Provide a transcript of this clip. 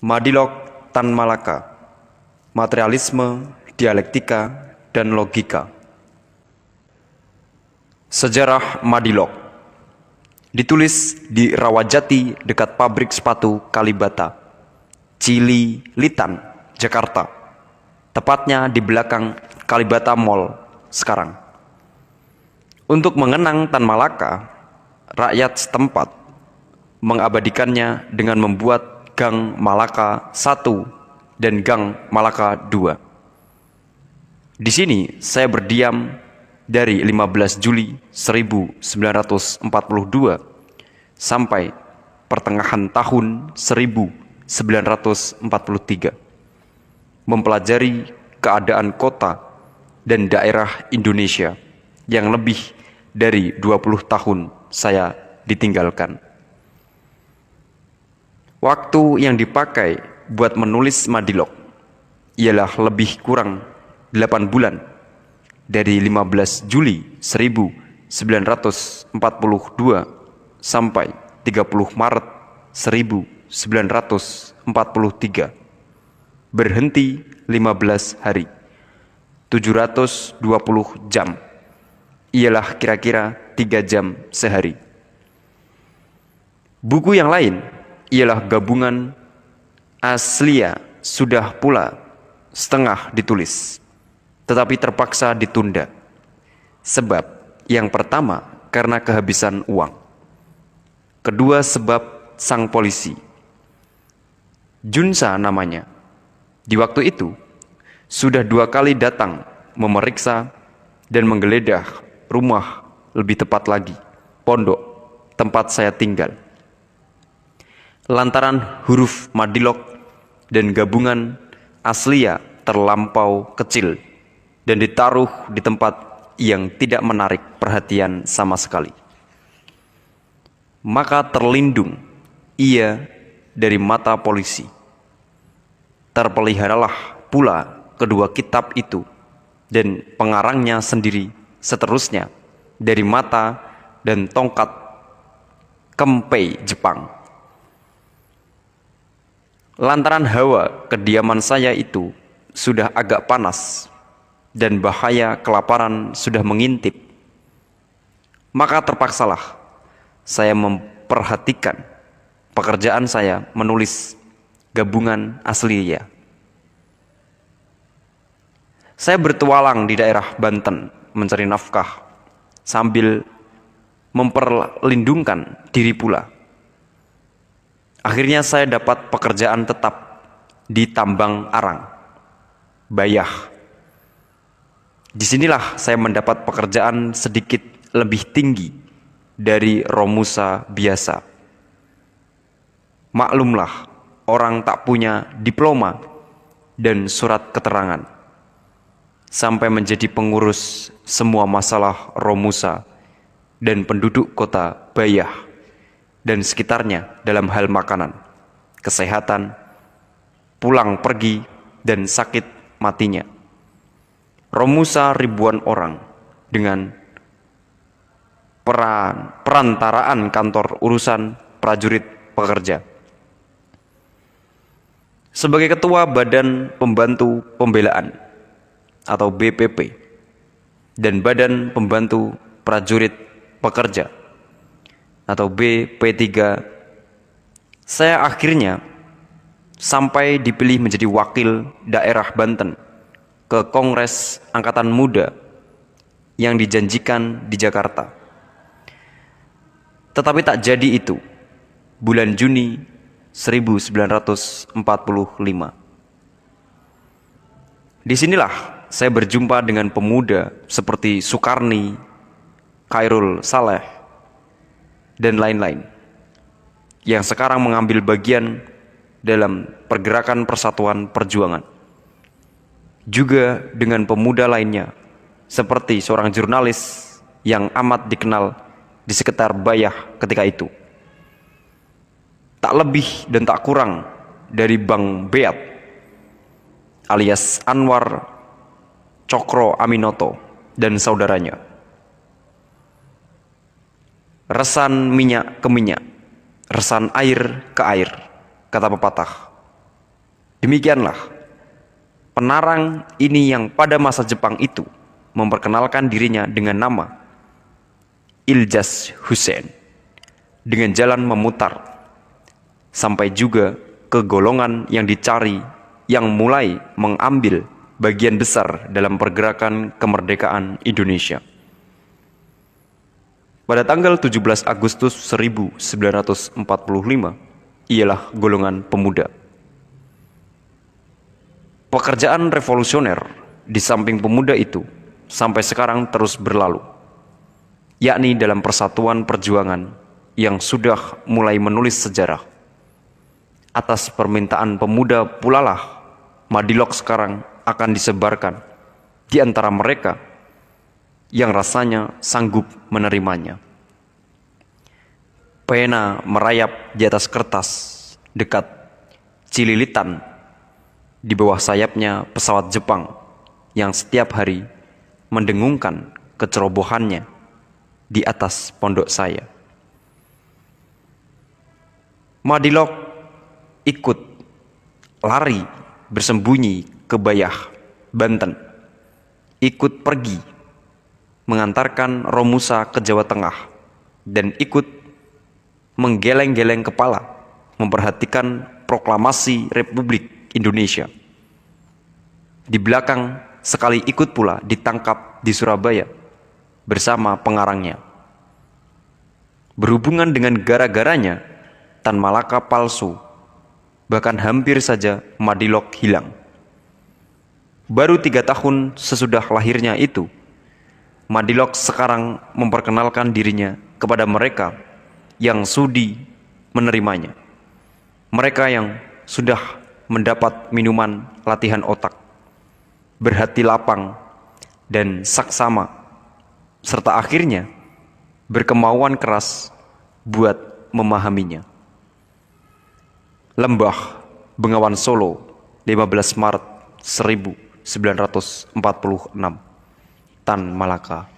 Madilog Tan Malaka, Materialisme, Dialektika, dan Logika. Sejarah Madilog ditulis di Rawajati dekat pabrik sepatu Kalibata, Cililitan, Jakarta. Tepatnya di belakang Kalibata Mall sekarang. Untuk mengenang Tan Malaka, rakyat setempat mengabadikannya dengan membuat Gang Malaka I dan Gang Malaka II. Di sini saya berdiam dari 15 Juli 1942 sampai pertengahan tahun 1943, mempelajari keadaan kota dan daerah Indonesia yang lebih dari 20 tahun saya ditinggalkan. Waktu yang dipakai buat menulis Madilog ialah lebih kurang 8 bulan, dari 15 Juli 1942 sampai 30 Maret 1943. Berhenti 15 hari, 720 jam, ialah kira-kira 3 jam sehari. Buku yang lain ialah gabungan Aslia, sudah pula setengah ditulis, tetapi terpaksa ditunda. Sebab yang pertama karena kehabisan uang, kedua sebab sang polisi, Junsa namanya, di waktu itu sudah 2 kali datang memeriksa dan menggeledah rumah, lebih tepat lagi pondok tempat saya tinggal. Lantaran huruf Madilog dan gabungan Aslia terlampau kecil dan ditaruh di tempat yang tidak menarik perhatian sama sekali, maka terlindung ia dari mata polisi. Terpeliharalah pula kedua kitab itu dan pengarangnya sendiri seterusnya dari mata dan tongkat kempei Jepang. Lantaran hawa kediaman saya itu sudah agak panas dan bahaya kelaparan sudah mengintip, maka terpaksalah saya memperhatikan pekerjaan saya menulis gabungan Aslia. Saya bertualang di daerah Banten mencari nafkah sambil memperlindungkan diri pula. Akhirnya saya dapat pekerjaan tetap di tambang arang, Bayah. Disinilah saya mendapat pekerjaan sedikit lebih tinggi dari Romusa biasa. Maklumlah, orang tak punya diploma dan surat keterangan, sampai menjadi pengurus semua masalah Romusa dan penduduk kota Bayah dan sekitarnya dalam hal makanan, kesehatan, pulang pergi, dan sakit matinya. Romusa ribuan orang dengan perantaraan kantor urusan prajurit pekerja. Sebagai ketua Badan Pembantu Pembelaan atau BPP dan Badan Pembantu Prajurit Pekerja atau BP3, saya akhirnya sampai dipilih menjadi wakil daerah Banten ke Kongres Angkatan Muda yang dijanjikan di Jakarta. Tetapi tak jadi itu. Bulan Juni 1945. Disinilah saya berjumpa dengan pemuda seperti Sukarni, Khairul Saleh, dan lain-lain yang sekarang mengambil bagian dalam pergerakan Persatuan Perjuangan. Juga dengan pemuda lainnya seperti seorang jurnalis yang amat dikenal di sekitar Bayah ketika itu. Tak lebih dan tak kurang dari Bang Beat alias Anwar Cokro Aminoto dan saudaranya. Resan minyak ke minyak, resan air ke air, kata pepatah. Demikianlah penarang ini yang pada masa Jepang itu memperkenalkan dirinya dengan nama Iljaz Hussein, dengan jalan memutar sampai juga ke golongan yang dicari yang mulai mengambil bagian besar dalam pergerakan kemerdekaan Indonesia. Pada tanggal 17 Agustus 1945 ialah golongan pemuda. Pekerjaan revolusioner di samping pemuda itu sampai sekarang terus berlalu, yakni dalam persatuan perjuangan yang sudah mulai menulis sejarah. Atas permintaan pemuda pulalah Madilog sekarang akan disebarkan di antara mereka yang rasanya sanggup menerimanya. Pena merayap di atas kertas dekat Cililitan di bawah sayapnya pesawat Jepang yang setiap hari mendengungkan kecerobohannya di atas pondok saya. Madilog ikut lari bersembunyi ke Bayah, Banten, ikut pergi mengantarkan Romusa ke Jawa Tengah, dan ikut menggeleng-geleng kepala memperhatikan proklamasi Republik Indonesia. Di belakang sekali ikut pula ditangkap di Surabaya bersama pengarangnya. Berhubungan dengan gara-garanya, Tan Malaka palsu, bahkan hampir saja Madilog hilang. Baru 3 tahun sesudah lahirnya itu, Madilog sekarang memperkenalkan dirinya kepada mereka yang sudi menerimanya. Mereka yang sudah mendapat minuman latihan otak, berhati lapang dan saksama, serta akhirnya berkemauan keras buat memahaminya. Lembah Bengawan Solo, 15 Maret 1946. Tan Malaka.